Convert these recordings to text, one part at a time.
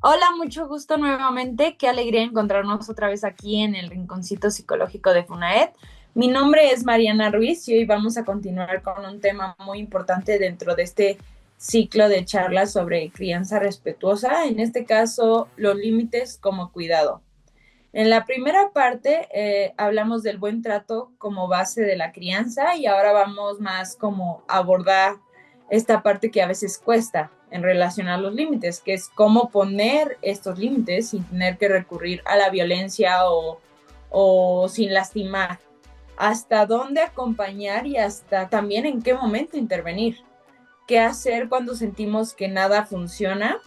Hola, mucho gusto nuevamente. Qué alegría encontrarnos otra vez aquí en el Rinconcito Psicológico de Funaed. Mi nombre es Mariana Ruiz y hoy vamos a continuar con un tema muy importante dentro de este ciclo de charlas sobre crianza respetuosa, en este caso, los límites como cuidado. En la primera parte hablamos del buen trato como base de la crianza y ahora vamos más como a abordar esta parte que a veces cuesta en relación a los límites, que es cómo poner estos límites sin tener que recurrir a la violencia o sin lastimar, hasta dónde acompañar y hasta también en qué momento intervenir, qué hacer cuando sentimos que nada funciona.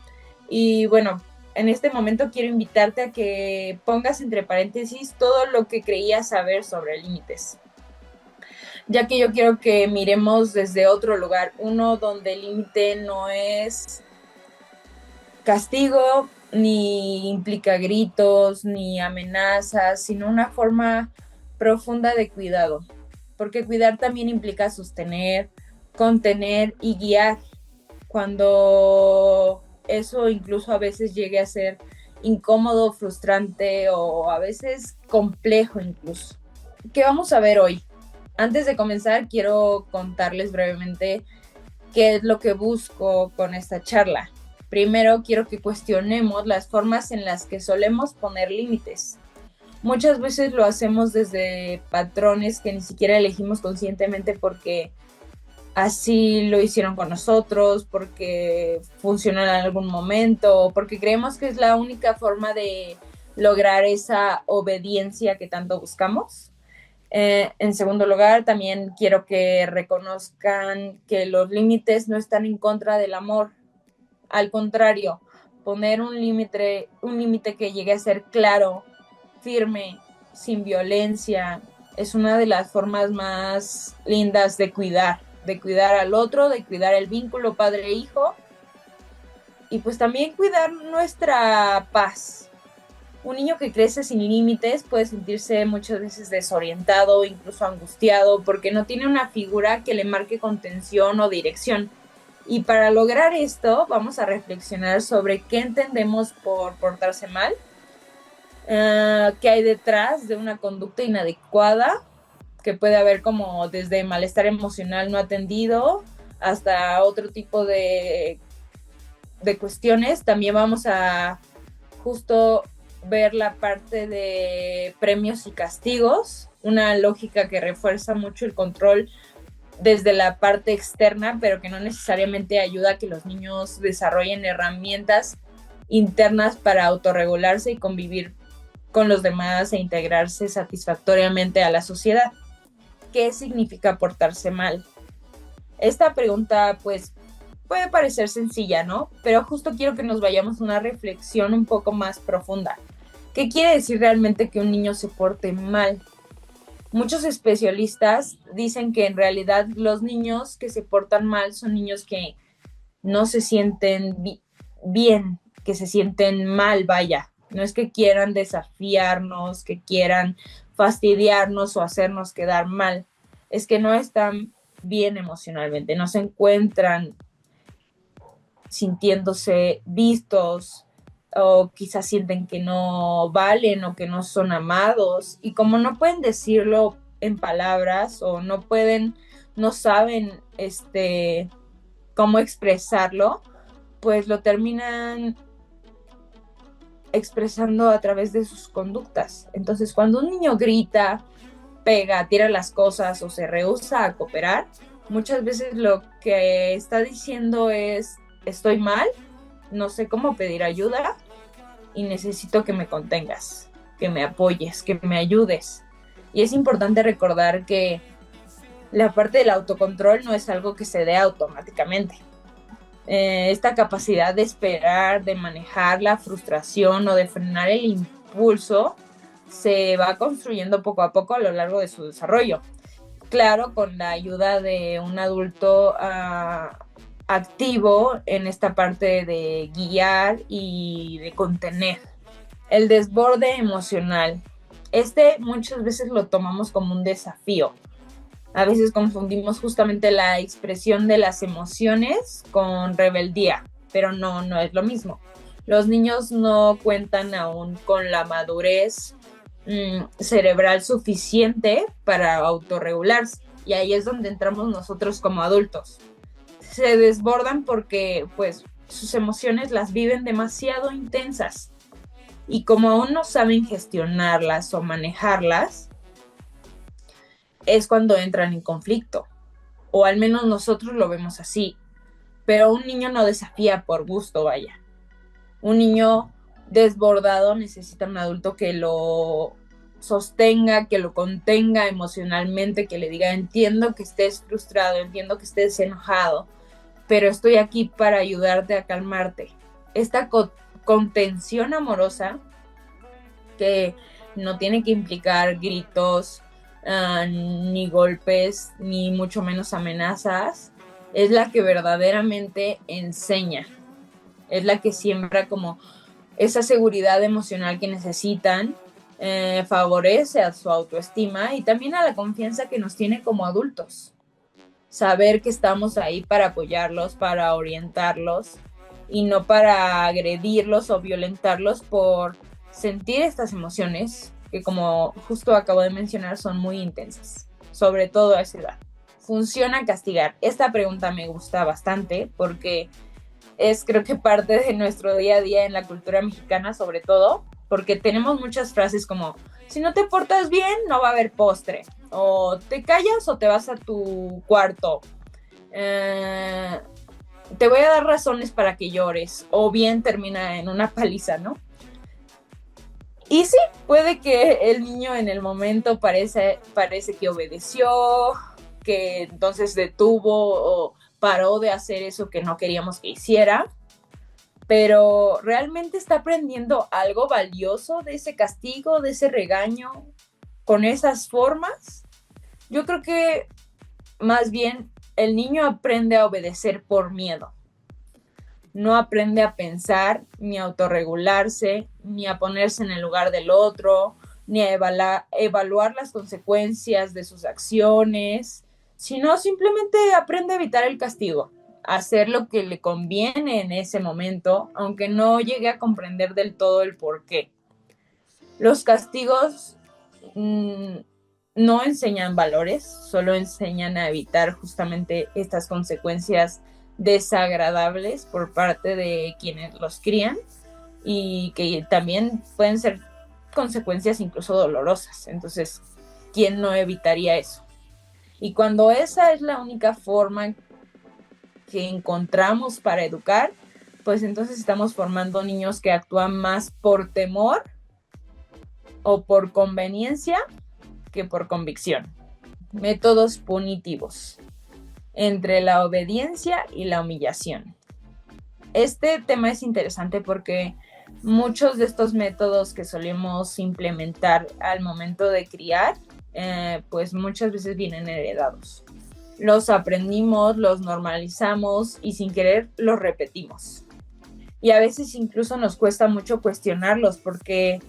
Y bueno, en este momento quiero invitarte a que pongas entre paréntesis todo lo que creías saber sobre límites, ya que yo quiero que miremos desde otro lugar, uno donde el límite no es castigo, ni implica gritos, ni amenazas, sino una forma profunda de cuidado, porque cuidar también implica sostener, contener y guiar, cuando eso incluso a veces llegue a ser incómodo, frustrante o a veces complejo incluso. ¿Qué vamos a ver hoy? Antes de comenzar, quiero contarles brevemente qué es lo que busco con esta charla. Primero, quiero que cuestionemos las formas en las que solemos poner límites. Muchas veces lo hacemos desde patrones que ni siquiera elegimos conscientemente porque así lo hicieron con nosotros, porque funcionó en algún momento, porque creemos que es la única forma de lograr esa obediencia que tanto buscamos. En segundo lugar, también quiero que reconozcan que los límites no están en contra del amor. Al contrario, poner un límite que llegue a ser claro, firme, sin violencia, es una de las formas más lindas de cuidar al otro, de cuidar el vínculo padre-hijo y pues también cuidar nuestra paz. Un niño que crece sin límites puede sentirse muchas veces desorientado, incluso angustiado, porque no tiene una figura que le marque contención o dirección. Y para lograr esto, vamos a reflexionar sobre qué entendemos por portarse mal, qué hay detrás de una conducta inadecuada, que puede haber como desde malestar emocional no atendido hasta otro tipo de cuestiones. También vamos a justo ver la parte de premios y castigos, una lógica que refuerza mucho el control desde la parte externa, pero que no necesariamente ayuda a que los niños desarrollen herramientas internas para autorregularse y convivir con los demás e integrarse satisfactoriamente a la sociedad. ¿Qué significa portarse mal? Esta pregunta pues puede parecer sencilla, ¿no? Pero justo quiero que nos vayamos a una reflexión un poco más profunda. ¿Qué quiere decir realmente que un niño se porte mal? Muchos especialistas dicen que en realidad los niños que se portan mal son niños que no se sienten bien, que se sienten mal, vaya. No es que quieran desafiarnos, que quieran fastidiarnos o hacernos quedar mal. Es que no están bien emocionalmente, no se encuentran sintiéndose vistos o quizás sienten que no valen o que no son amados y como no pueden decirlo en palabras o no pueden, no saben cómo expresarlo, pues lo terminan expresando a través de sus conductas. Entonces, cuando un niño grita, pega, tira las cosas o se rehúsa a cooperar, muchas veces lo que está diciendo es, estoy mal, no sé cómo pedir ayuda y necesito que me contengas, que me apoyes, que me ayudes. Y es importante recordar que la parte del autocontrol no es algo que se dé automáticamente. Esta capacidad de esperar, de manejar la frustración o de frenar el impulso se va construyendo poco a poco a lo largo de su desarrollo. Claro, con la ayuda de un adulto activo en esta parte de guiar y de contener. El desborde emocional. Muchas veces lo tomamos como un desafío. A veces confundimos justamente la expresión de las emociones con rebeldía, pero no es lo mismo. Los niños no cuentan aún con la madurez cerebral suficiente para autorregularse, y ahí es donde entramos nosotros como adultos. Se desbordan porque pues sus emociones las viven demasiado intensas, y como aún no saben gestionarlas o manejarlas, es cuando entran en conflicto, o al menos nosotros lo vemos así. Pero un niño no desafía por gusto, vaya. Un niño desbordado necesita un adulto que lo sostenga, que lo contenga emocionalmente, que le diga: entiendo que estés frustrado, entiendo que estés enojado, pero estoy aquí para ayudarte a calmarte. Esta contención amorosa, que no tiene que implicar gritos, ni golpes, ni mucho menos amenazas, es la que verdaderamente enseña, es la que siembra como esa seguridad emocional que necesitan, favorece a su autoestima y también a la confianza que nos tiene como adultos. Saber que estamos ahí para apoyarlos, para orientarlos, y no para agredirlos o violentarlos por sentir estas emociones que, como justo acabo de mencionar, son muy intensas, sobre todo a esa edad. ¿Funciona castigar? Esta pregunta me gusta bastante porque es, creo que, parte de nuestro día a día en la cultura mexicana, sobre todo porque tenemos muchas frases como: si no te portas bien, no va a haber postre, o te callas o te vas a tu cuarto, te voy a dar razones para que llores, o bien termina en una paliza, ¿no? Y sí, puede que el niño en el momento parece que obedeció, que entonces detuvo o paró de hacer eso que no queríamos que hiciera, pero ¿realmente está aprendiendo algo valioso de ese castigo, de ese regaño, con esas formas? Yo creo que más bien el niño aprende a obedecer por miedo. No aprende a pensar, ni a autorregularse, ni a ponerse en el lugar del otro, ni a evaluar las consecuencias de sus acciones, sino simplemente aprende a evitar el castigo, a hacer lo que le conviene en ese momento, aunque no llegue a comprender del todo el por qué. Los castigos no enseñan valores, solo enseñan a evitar justamente estas consecuencias desagradables por parte de quienes los crían, y que también pueden ser consecuencias incluso dolorosas. Entonces, ¿quién no evitaría eso? Y cuando esa es la única forma que encontramos para educar, pues entonces estamos formando niños que actúan más por temor o por conveniencia que por convicción. Métodos punitivos entre la obediencia y la humillación. Este tema es interesante porque muchos de estos métodos que solemos implementar al momento de criar, pues muchas veces vienen heredados. Los aprendimos, los normalizamos y sin querer los repetimos. Y a veces incluso nos cuesta mucho cuestionarlos, porque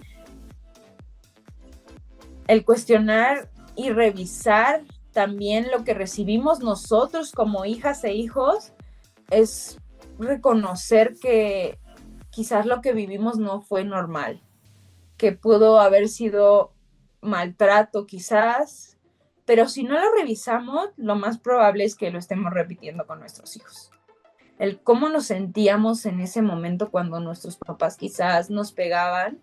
el cuestionar y revisar también lo que recibimos nosotros como hijas e hijos es reconocer que quizás lo que vivimos no fue normal, que pudo haber sido maltrato quizás, pero si no lo revisamos, lo más probable es que lo estemos repitiendo con nuestros hijos. El cómo nos sentíamos en ese momento cuando nuestros papás quizás nos pegaban.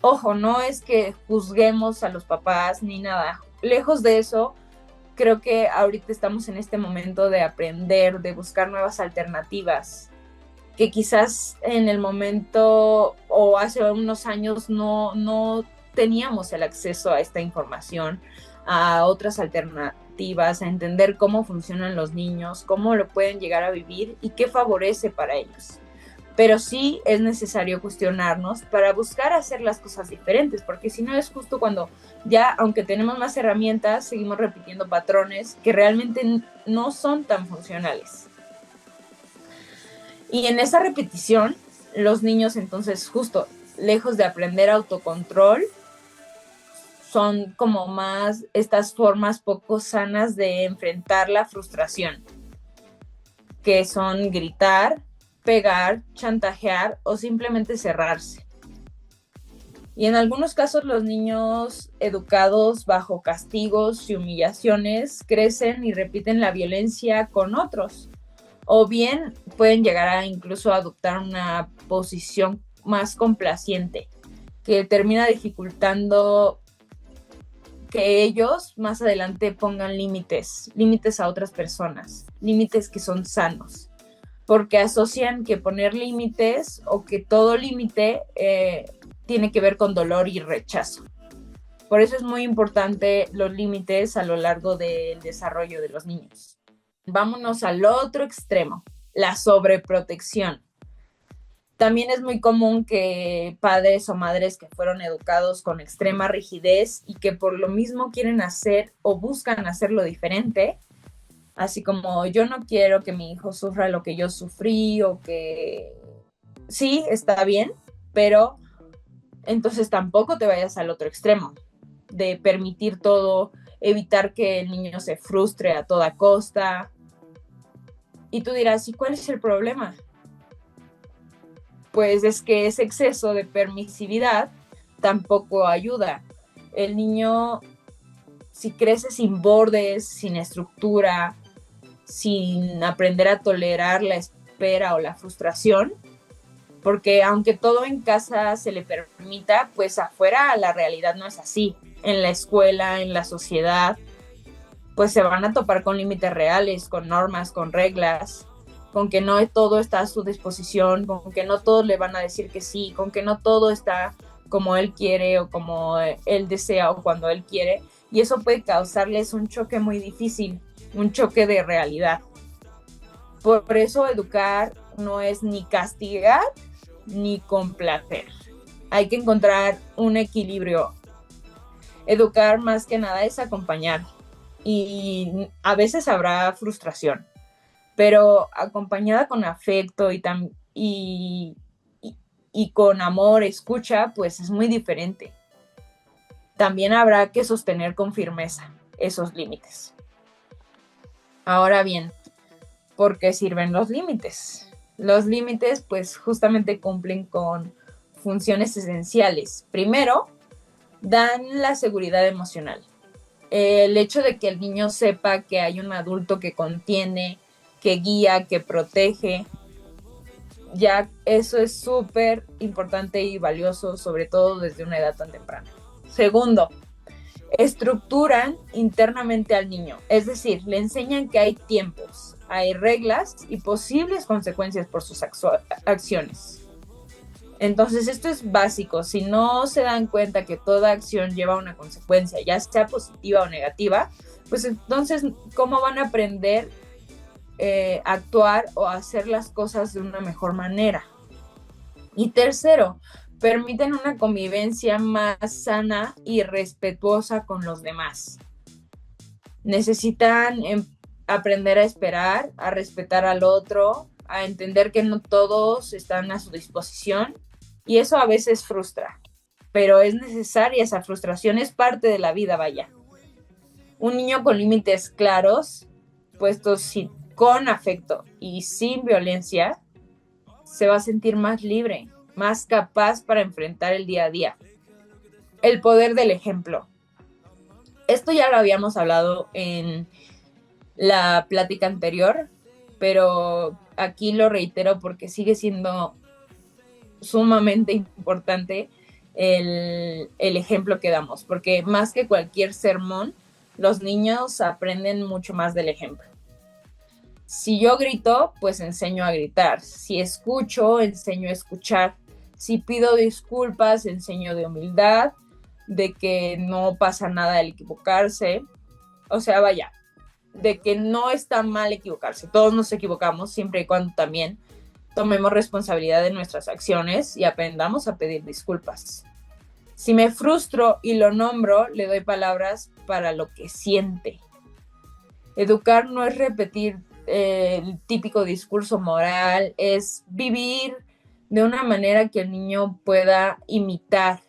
Ojo, no es que juzguemos a los papás ni nada, lejos de eso. Creo que ahorita estamos en este momento de aprender, de buscar nuevas alternativas, que quizás en el momento o hace unos años no teníamos el acceso a esta información, a otras alternativas, a entender cómo funcionan los niños, cómo lo pueden llegar a vivir y qué favorece para ellos. Pero sí es necesario cuestionarnos para buscar hacer las cosas diferentes, porque si no es justo cuando ya, aunque tenemos más herramientas, seguimos repitiendo patrones que realmente no son tan funcionales. Y en esa repetición, los niños entonces, justo lejos de aprender autocontrol, son como más estas formas poco sanas de enfrentar la frustración, que son gritar, pegar, chantajear o simplemente cerrarse. Y en algunos casos los niños educados bajo castigos y humillaciones crecen y repiten la violencia con otros. O bien pueden llegar a incluso adoptar una posición más complaciente, que termina dificultando que ellos más adelante pongan límites a otras personas, límites que son sanos, porque asocian que poner límites o que todo límite tiene que ver con dolor y rechazo. Por eso es muy importante los límites a lo largo del desarrollo de los niños. Vámonos al otro extremo, la sobreprotección. También es muy común que padres o madres que fueron educados con extrema rigidez y que por lo mismo quieren hacer o buscan hacerlo diferente, así como yo no quiero que mi hijo sufra lo que yo sufrí o que sí, está bien, pero entonces tampoco te vayas al otro extremo de permitir todo, evitar que el niño se frustre a toda costa. Y tú dirás, ¿y cuál es el problema? Pues es que ese exceso de permisividad tampoco ayuda. El niño, si crece sin bordes, sin estructura, sin aprender a tolerar la espera o la frustración, porque aunque todo en casa se le permita, pues afuera la realidad no es así. En la escuela, en la sociedad, pues se van a topar con límites reales, con normas, con reglas, con que no todo está a su disposición, con que no todos le van a decir que sí, con que no todo está como él quiere o como él desea o cuando él quiere. Y eso puede causarles un choque muy difícil, un choque de realidad. Por eso educar no es ni castigar ni complacer. Hay que encontrar un equilibrio. Educar más que nada es acompañar. Y a veces habrá frustración, pero acompañada con afecto y con amor, escucha, pues es muy diferente. También habrá que sostener con firmeza esos límites. Ahora bien, ¿por qué sirven los límites? Los límites pues justamente cumplen con funciones esenciales. Primero, dan la seguridad emocional. El hecho de que el niño sepa que hay un adulto que contiene, que guía, que protege, ya eso es súper importante y valioso, sobre todo desde una edad tan temprana. Segundo, estructuran internamente al niño, es decir, le enseñan que hay tiempos, hay reglas y posibles consecuencias por sus acciones. Entonces esto es básico, si no se dan cuenta que toda acción lleva una consecuencia, ya sea positiva o negativa, pues entonces, ¿cómo van a aprender a actuar o a hacer las cosas de una mejor manera? Y tercero, permiten una convivencia más sana y respetuosa con los demás. Necesitan aprender a esperar, a respetar al otro, a entender que no todos están a su disposición. Y eso a veces frustra, pero es necesaria esa frustración, es parte de la vida, vaya. Un niño con límites claros, puestos con afecto y sin violencia, se va a sentir más libre, más capaz para enfrentar el día a día. El poder del ejemplo. Esto ya lo habíamos hablado en la plática anterior, pero aquí lo reitero porque sigue siendo sumamente importante el ejemplo que damos, porque más que cualquier sermón, los niños aprenden mucho más del ejemplo. Si yo grito, pues enseño a gritar. Si escucho, enseño a escuchar. Si pido disculpas, enseño de humildad, de que no pasa nada al equivocarse. O sea, vaya, de que no está mal equivocarse. Todos nos equivocamos, siempre y cuando también tomemos responsabilidad de nuestras acciones y aprendamos a pedir disculpas. Si me frustro y lo nombro, le doy palabras para lo que siente. Educar no es repetir el típico discurso moral, es vivir de una manera que el niño pueda imitar.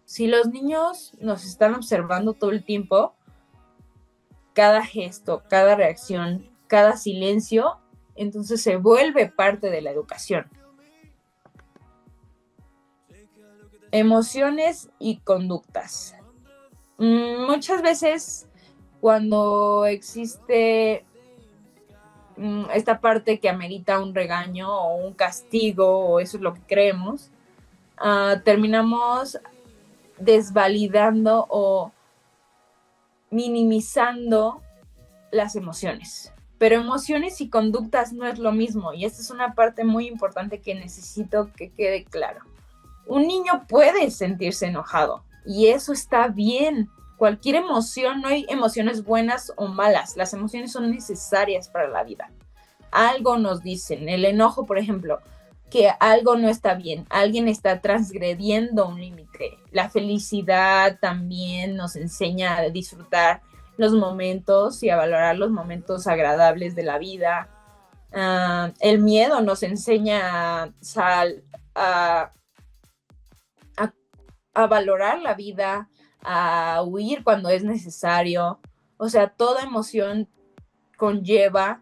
Si los niños nos están observando todo el tiempo, cada gesto, cada reacción, cada silencio entonces se vuelve parte de la educación. Emociones y conductas. Muchas veces cuando existe esta parte que amerita un regaño o un castigo, o eso es lo que creemos, terminamos desvalidando o minimizando las emociones. Pero emociones y conductas no es lo mismo, y esta es una parte muy importante que necesito que quede claro. Un niño puede sentirse enojado y eso está bien. Cualquier emoción, no hay emociones buenas o malas, las emociones son necesarias para la vida. Algo nos dicen, el enojo, por ejemplo, que algo no está bien, alguien está transgrediendo un límite. La felicidad también nos enseña a disfrutar los momentos y a valorar los momentos agradables de la vida. El miedo nos enseña a valorar la vida, a huir cuando es necesario. O sea, toda emoción conlleva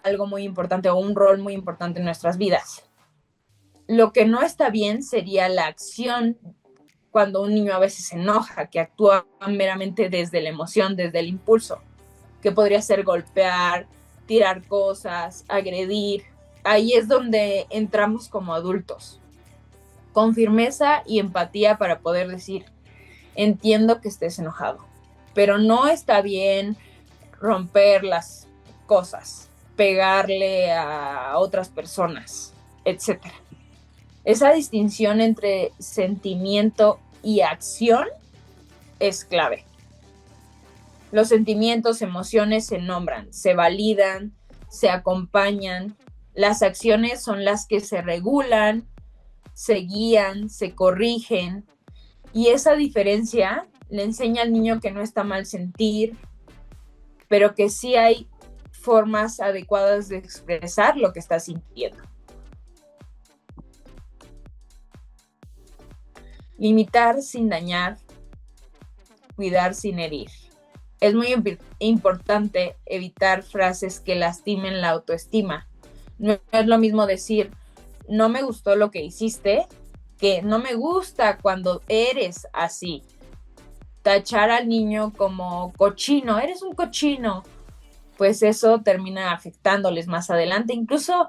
algo muy importante o un rol muy importante en nuestras vidas. Lo que no está bien sería la acción cuando un niño a veces se enoja, que actúa meramente desde la emoción, desde el impulso, que podría ser golpear, tirar cosas, agredir. Ahí es donde entramos como adultos, con firmeza y empatía para poder decir, entiendo que estés enojado, pero no está bien romper las cosas, pegarle a otras personas, etc. Esa distinción entre sentimiento y acción es clave. Los sentimientos, emociones se nombran, se validan, se acompañan. Las acciones son las que se regulan, se guían, se corrigen. Y esa diferencia le enseña al niño que no está mal sentir, pero que sí hay formas adecuadas de expresar lo que está sintiendo. Limitar sin dañar, cuidar sin herir. Es muy importante evitar frases que lastimen la autoestima. No es lo mismo decir, no me gustó lo que hiciste, que no me gusta cuando eres así. Tachar al niño como cochino, eres un cochino, pues eso termina afectándoles más adelante. Incluso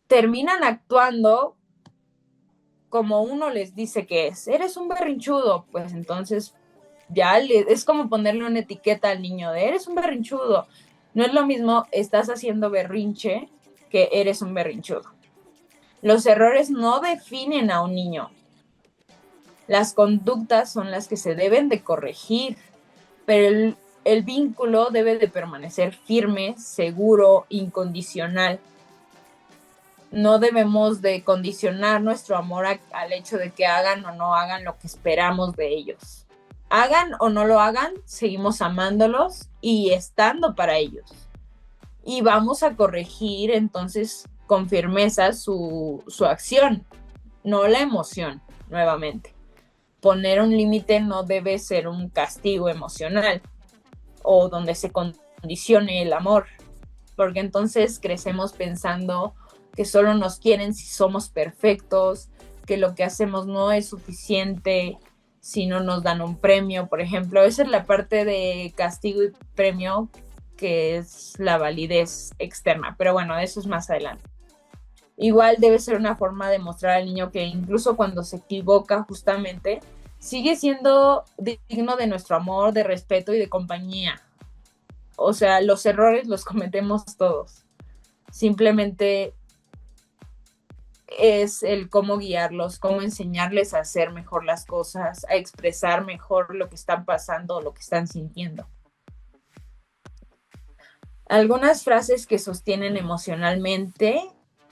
terminan actuando como uno les dice que es. Eres un berrinchudo, pues entonces ya es como ponerle una etiqueta al niño de eres un berrinchudo. No es lo mismo estás haciendo berrinche que eres un berrinchudo. Los errores no definen a un niño. Las conductas son las que se deben de corregir, pero el vínculo debe de permanecer firme, seguro, incondicional. No debemos de condicionar nuestro amor al hecho de que hagan o no hagan lo que esperamos de ellos. Hagan o no lo hagan, seguimos amándolos y estando para ellos. Y vamos a corregir entonces con firmeza su acción, no la emoción, nuevamente. Poner un límite no debe ser un castigo emocional o donde se condicione el amor, porque entonces crecemos pensando que solo nos quieren si somos perfectos, que lo que hacemos no es suficiente si no nos dan un premio, por ejemplo. Esa es la parte de castigo y premio, que es la validez externa, pero bueno, eso es más adelante. Igual debe ser una forma de mostrar al niño que incluso cuando se equivoca justamente, sigue siendo digno de nuestro amor, de respeto y de compañía. O sea, los errores los cometemos todos. Simplemente es el cómo guiarlos, cómo enseñarles a hacer mejor las cosas, a expresar mejor lo que están pasando, lo que están sintiendo. Algunas frases que sostienen emocionalmente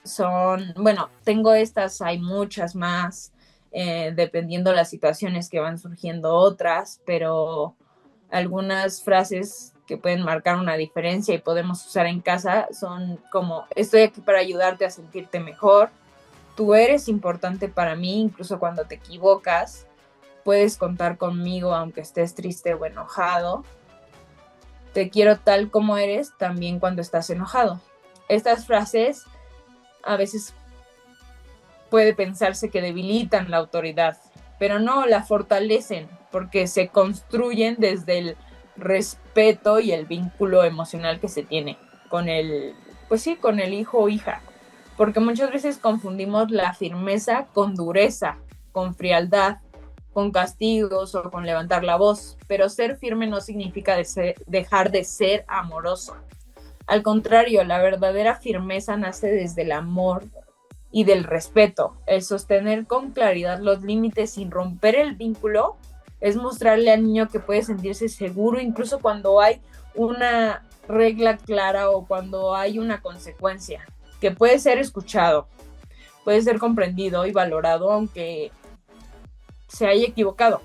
son, bueno, tengo estas, hay muchas más, dependiendo de las situaciones que van surgiendo otras, pero algunas frases que pueden marcar una diferencia y podemos usar en casa son como, estoy aquí para ayudarte a sentirte mejor, tú eres importante para mí, incluso cuando te equivocas, puedes contar conmigo aunque estés triste o enojado. te quiero tal como eres, también cuando estás enojado. Estas frases a veces puede pensarse que debilitan la autoridad, pero no, la fortalecen porque se construyen desde el respeto y el vínculo emocional que se tiene con con el hijo o hija, porque muchas veces confundimos la firmeza con dureza, con frialdad, con castigos o con levantar la voz, pero ser firme no significa dejar de ser amoroso. Al contrario, la verdadera firmeza nace desde el amor y del respeto. El sostener con claridad los límites sin romper el vínculo es mostrarle al niño que puede sentirse seguro incluso cuando hay una regla clara o cuando hay una consecuencia, que puede ser escuchado, puede ser comprendido y valorado aunque se haya equivocado.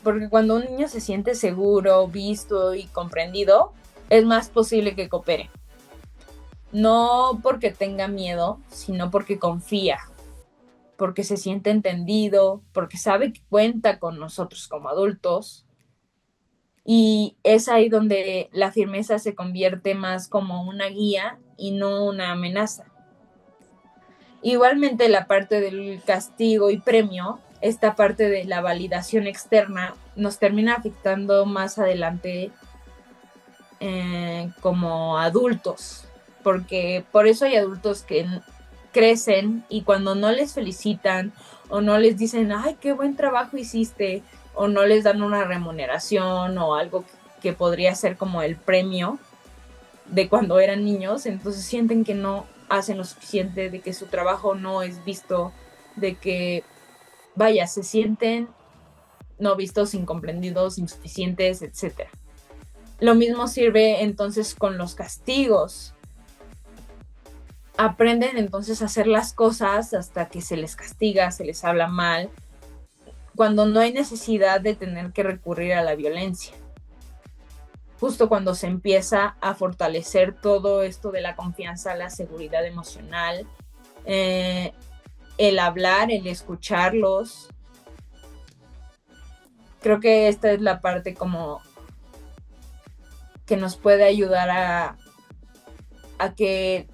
Porque cuando un niño se siente seguro, visto y comprendido, es más posible que coopere. No porque tenga miedo, sino porque confía, porque se siente entendido, porque sabe que cuenta con nosotros como adultos. Y es ahí donde la firmeza se convierte más como una guía y no una amenaza. Igualmente la parte del castigo y premio, esta parte de la validación externa, nos termina afectando más adelante como adultos, porque por eso hay adultos que crecen y cuando no les felicitan o no les dicen, ay, qué buen trabajo hiciste, o no les dan una remuneración o algo que podría ser como el premio de cuando eran niños, entonces sienten que no hacen lo suficiente, de que su trabajo no es visto, de que, vaya, se sienten no vistos, incomprendidos, insuficientes, etc. Lo mismo sirve entonces con los castigos. Aprenden entonces a hacer las cosas hasta que se les castiga, se les habla mal, cuando no hay necesidad de tener que recurrir a la violencia. Justo cuando se empieza a fortalecer todo esto de la confianza, la seguridad emocional, el hablar, el escucharlos. Creo que esta es la parte como que nos puede ayudar a que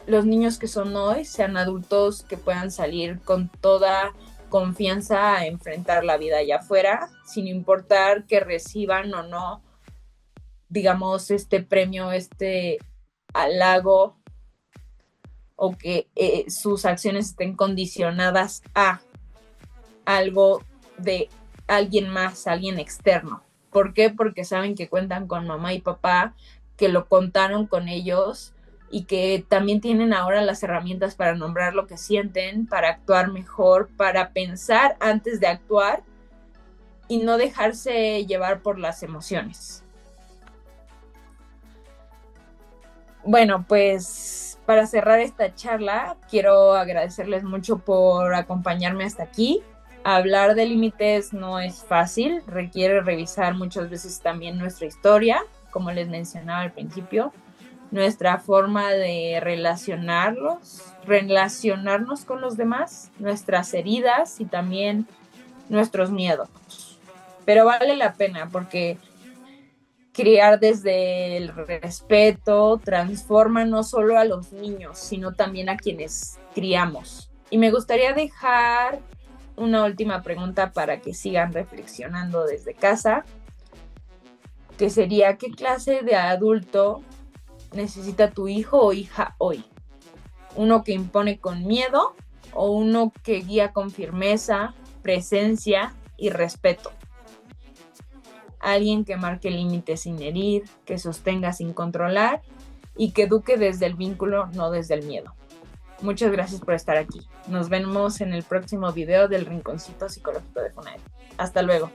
los niños que son hoy sean adultos que puedan salir con toda confianza a enfrentar la vida allá afuera, sin importar que reciban o no, digamos, este premio, este halago, o que sus acciones estén condicionadas a algo de alguien más, alguien externo. ¿Por qué? Porque saben que cuentan con mamá y papá, que lo contaron con ellos y que también tienen ahora las herramientas para nombrar lo que sienten, para actuar mejor, para pensar antes de actuar y no dejarse llevar por las emociones. Bueno, pues para cerrar esta charla, quiero agradecerles mucho por acompañarme hasta aquí. Hablar de límites no es fácil, requiere revisar muchas veces también nuestra historia, como les mencionaba al principio, nuestra forma de relacionarnos con los demás, nuestras heridas y también nuestros miedos. Pero vale la pena porque criar desde el respeto transforma no solo a los niños, sino también a quienes criamos. Y me gustaría dejar una última pregunta para que sigan reflexionando desde casa, que sería, ¿qué clase de adulto necesita tu hijo o hija hoy? ¿Uno que impone con miedo o uno que guía con firmeza, presencia y respeto? Alguien que marque límites sin herir, que sostenga sin controlar y que eduque desde el vínculo, no desde el miedo. Muchas gracias por estar aquí. Nos vemos en el próximo video del Rinconcito Psicológico de FUNAED. Hasta luego.